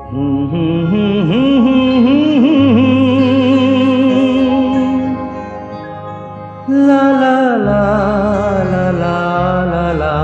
লা লা লা লা লা লা লা।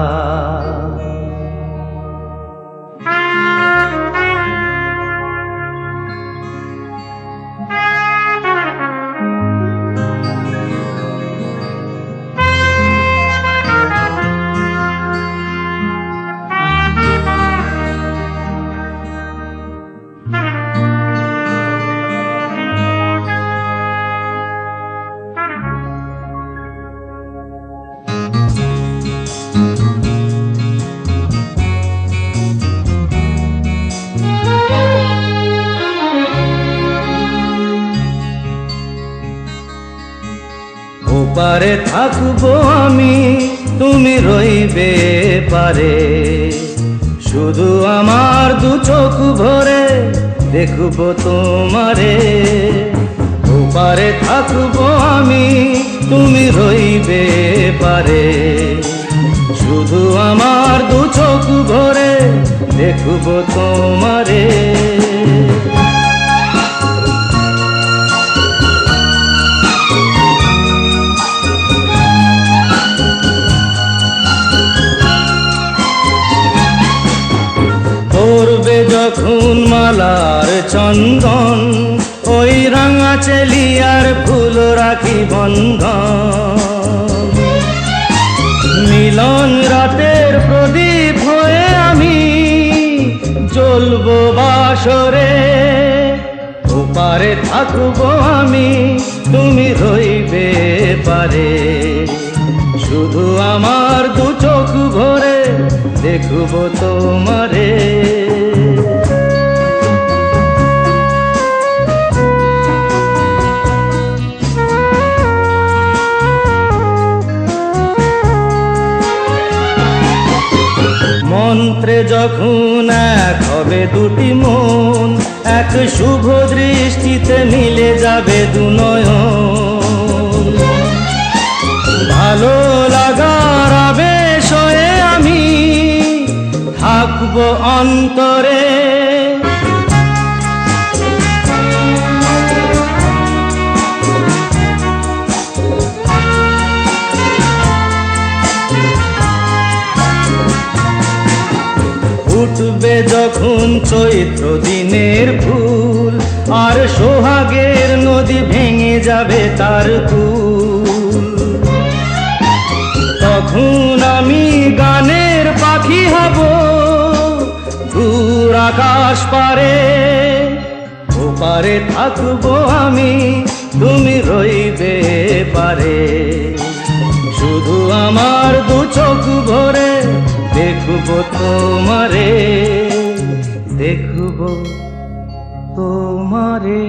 ওপারে থাকবো আমি, তুমি রইবে পারে, শুধু আমার দু চোখ ভরে দেখবো তোমারে। ওপারে থাকবো আমি, তুমি রইবে পারে, শুধু আমার দু চোখ ভরে দেখবো তোমারে। পড়বে যখন মালার চন্দন, ওই রাঙা চেলিয়ার ফুল রাখি বন্ধন। মিলন রাতের প্রদীপ হয়ে আমি জ্বলবো বাসরে। ওপারে থাকবো আমি, তুমি রইবে পারে, শুধু আমার দু চোখ ভরে দেখবো তোমারে। মন্ত্রে যখন এক হবে দুটি মন, এক শুভ দৃষ্টিতে মিলে যাবে দু নয়ন। ভালো লাগার আবেশ হয়ে আমি থাকবো অন্তরে। উঠবে যখন চৈত্র দিনের ফুল, আর সোহাগের নদী ভেঙে যাবে তার কুল। তখন আমি গানের পাখি হব দূর আকাশ পারে। ওপারে থাকবো আমি, তুমি রইবে পারে, শুধু আমার দু চোখ ভরে দেখবো তোমারে, দেখবো তোমারে।